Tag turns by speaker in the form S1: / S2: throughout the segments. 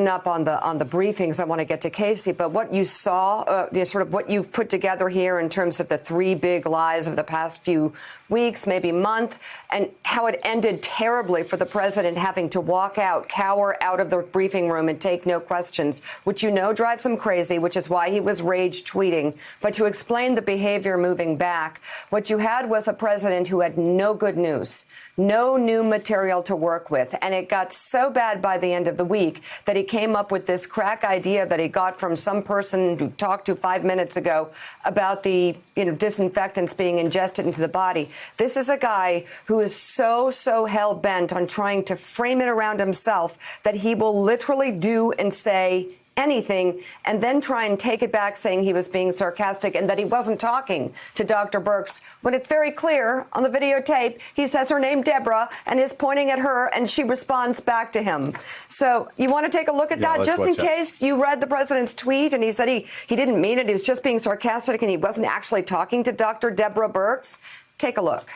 S1: up on the briefings. I want to get to Casey, but what you saw, sort of what you've put together here in terms of the three big lies of the past few weeks, maybe month, and how it ended terribly for the president having to walk out, cower out of the briefing room and take no questions, which you know drives him crazy, which is why he was rage tweeting. But to explain the behavior moving back, what you had was a president who had no good news, no new material to work with, and it got so bad by the end of the week that he came up with this crack idea that he got from some person who talked to 5 minutes ago about the disinfectants being ingested into the body. This is a guy who is so hell-bent on trying to frame it around himself that he will literally do and say anything and then try and take it back saying he was being sarcastic and that he wasn't talking to Dr. Birx when it's very clear on the videotape. He says her name Deborah and is pointing at her and she responds back to him. So you want to take a look at that just in case you read the president's tweet and he said he didn't mean it. He was just being sarcastic and he wasn't actually talking to Dr. Deborah Birx. Take a look.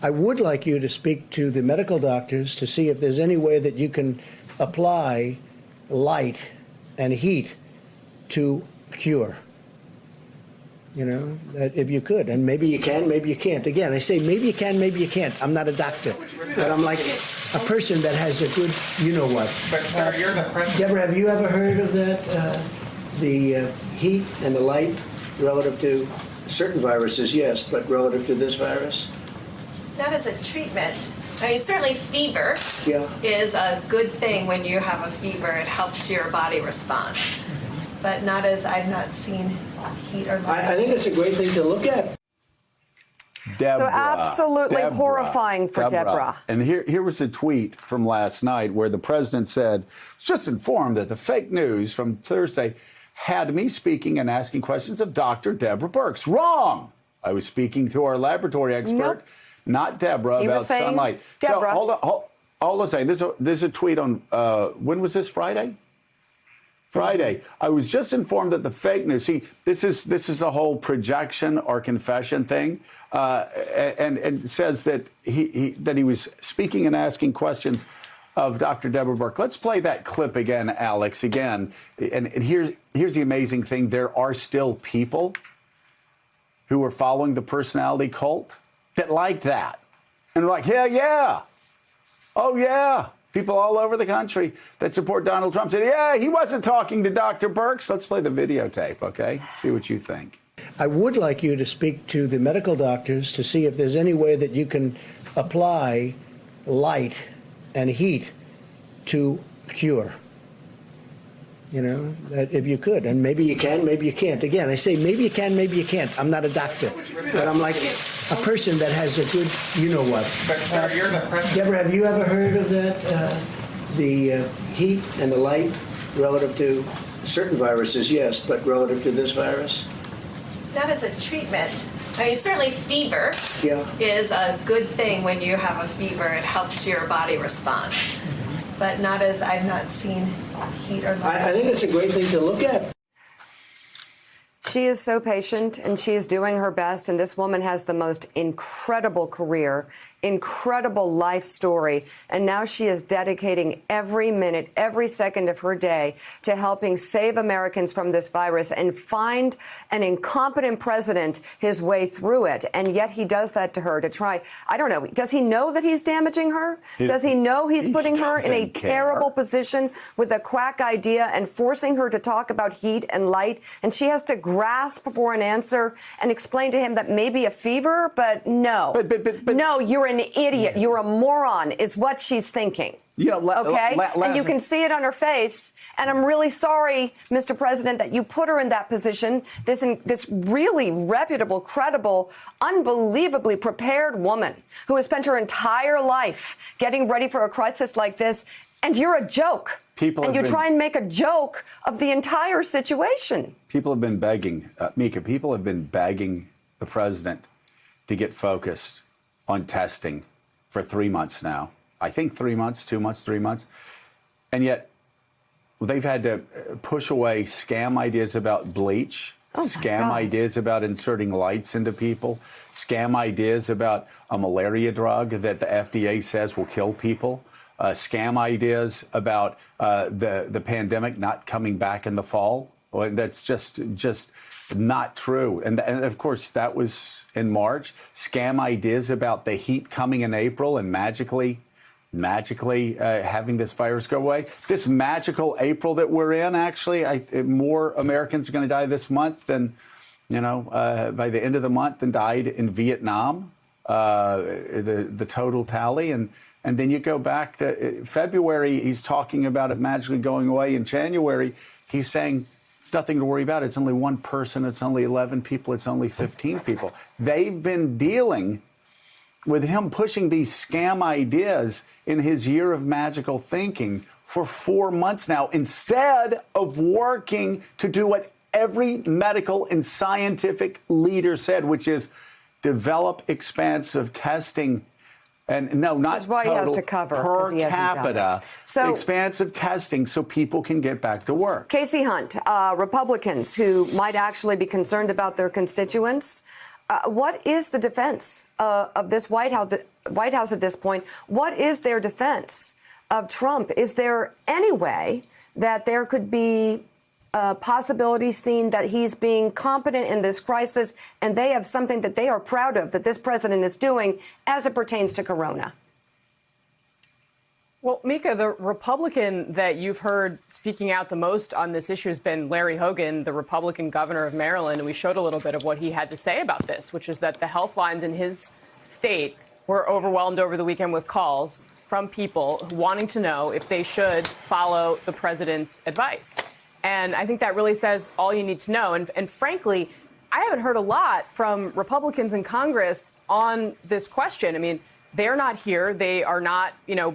S2: I would like you to speak to the medical doctors to see if there's any way that you can apply light and heat to cure. If you could. And maybe you can, maybe you can't. Again, I say maybe you can, maybe you can't. I'm not a doctor. But I'm like a person that has a good, you-know-what.
S3: But, sir, you're the president.
S2: Deborah, have you ever heard of that? The heat and the light relative to certain viruses, yes, but relative to this virus?
S4: Not as a treatment. I mean, certainly fever is a good thing when you have a fever. It helps your body respond. But not as I've not seen heat or light.
S2: I think it's a great thing to look at.
S1: So absolutely horrifying for Deborah.
S5: And here was a tweet from last night where the president said, just informed that the fake news from Thursday had me speaking and asking questions of Dr. Deborah Birx. Wrong. I was speaking to our laboratory expert, not Deborah, about sunlight.
S1: Deborah.
S5: So hold on a second. There's a tweet on, when was this, Friday? Friday. I was just informed that the fake news, see, this is a whole projection or confession thing, and it says that he was speaking and asking questions of Dr. Deborah Birx. Let's play that clip again, Alex, again. And here's the amazing thing. There are still people who are following the personality cult that like that. And they're like, yeah. Oh, yeah. People all over the country that support Donald Trump said, yeah, he wasn't talking to Dr. Birx. Let's play the videotape, okay? See what you think.
S2: I would like you to speak to the medical doctors to see if there's any way that you can apply light and heat to cure. If you could. And maybe you can, maybe you can't. Again, I say maybe you can, maybe you can't. I'm not a doctor. But I'm like a person that has a good, you-know-what.
S3: But, sir, you're the president.
S2: Deborah, have you ever heard of that? The heat and the light relative to certain viruses, yes, but relative to this virus?
S4: Not as a treatment. I mean, certainly fever is a good thing when you have a fever. It helps your body respond. But not as I've not seen heat or light.
S2: I think it's a great thing to look at.
S1: She is so patient and she is doing her best. And this woman has the most incredible career, incredible life story. And now she is dedicating every minute, every second of her day to helping save Americans from this virus and find an incompetent president his way through it. And yet he does that to her to try. I don't know. Does he know that he's damaging her? Does he know he's putting her in a terrible position with a quack idea and forcing her to talk about heat and light? And she has to grasp for an answer and explain to him that maybe a fever, but no. But no, you're an idiot. You're a moron is what she's thinking. Okay? And you can see it on her face. And I'm really sorry, Mr. President, that you put her in that position. This really reputable, credible, unbelievably prepared woman who has spent her entire life getting ready for a crisis like this. And you're a joke. And you try and make a joke of the entire situation.
S5: People have been begging, Mika, people have been begging the president to get focused on testing for 3 months now. I think 3 months, 2 months, 3 months. And yet they've had to push away scam ideas about bleach, scam ideas about inserting lights into people, scam ideas about a malaria drug that the FDA says will kill people. scam ideas about the pandemic not coming back in the fall. Well, that's just not true. And of course, that was in March. Scam ideas about the heat coming in April and magically having this virus go away. This magical April that we're in, actually, more Americans are going to die this month than, by the end of the month than died in Vietnam, the total tally. And then you go back to February, he's talking about it magically going away. In January, he's saying it's nothing to worry about. It's only one person. It's only 11 people. It's only 15 people. They've been dealing with him pushing these scam ideas in his year of magical thinking for 4 months now, instead of working to do what every medical and scientific leader said, which is develop expansive testing. And no, not
S1: why
S5: total,
S1: he has to cover,
S5: per
S1: he hasn't done
S5: capita,
S1: it. So,
S5: expansive testing so people can get back to work.
S1: Casey Hunt, Republicans who might actually be concerned about their constituents, what is the defense of this White House at this point? What is their defense of Trump? Is there any way that there could be possibility seen that he's being competent in this crisis and they have something that they are proud of that this president is doing as it pertains to corona?
S6: Well, Mika, the Republican that you've heard speaking out the most on this issue has been Larry Hogan, the Republican governor of Maryland. And we showed a little bit of what he had to say about this, which is that the health lines in his state were overwhelmed over the weekend with calls from people wanting to know if they should follow the president's advice. And I think that really says all you need to know. And frankly, I haven't heard a lot from Republicans in Congress on this question. I mean, they're not here. They are not,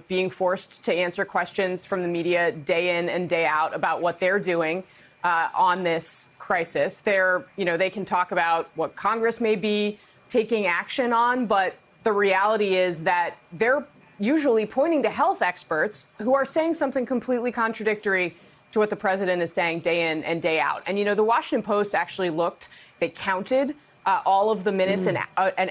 S6: being forced to answer questions from the media day in and day out about what they're doing on this crisis. They can talk about what Congress may be taking action on, but the reality is that they're usually pointing to health experts who are saying something completely contradictory to what the president is saying day in and day out. And, the Washington Post actually they counted all of the minutes and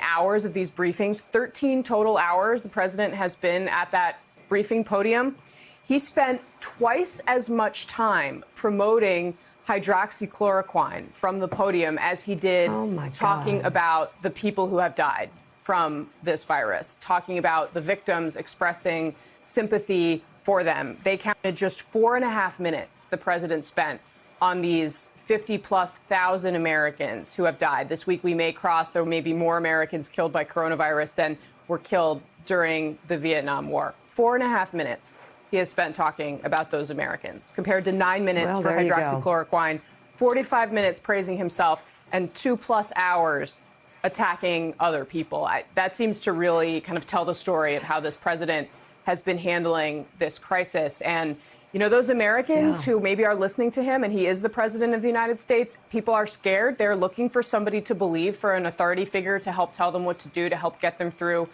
S6: hours of these briefings, 13 total hours the president has been at that briefing podium. He spent twice as much time promoting hydroxychloroquine from the podium as he did talking about the people who have died from this virus, talking about the victims, expressing sympathy for them. They counted just 4.5 minutes the president spent on these 50+ thousand Americans who have died. This week we may cross, there may be more Americans killed by coronavirus than were killed during the Vietnam War. 4.5 minutes he has spent talking about those Americans, compared to 9 minutes for hydroxychloroquine, 45 minutes praising himself, and 2+ hours attacking other people. That seems to really kind of tell the story of how this president has been handling this crisis. And those Americans who maybe are listening to him, and he is the president of the United States, people are scared. They're looking for somebody to believe, for an authority figure to help tell them what to do, to help get them through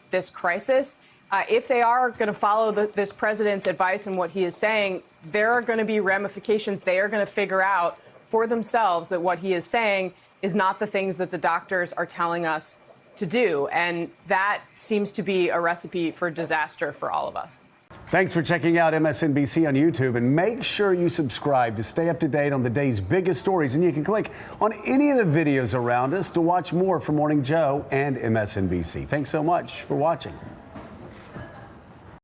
S6: this crisis. If they are going to follow this president's advice and what he is saying, there are going to be ramifications. They are going to figure out for themselves that what he is saying is not the things that the doctors are telling us to do. And that seems to be a recipe for disaster for all of us.
S5: Thanks for checking out MSNBC on YouTube, and make sure you subscribe to stay up to date on the day's biggest stories. And you can click on any of the videos around us to watch more from Morning Joe and MSNBC. Thanks so much for watching.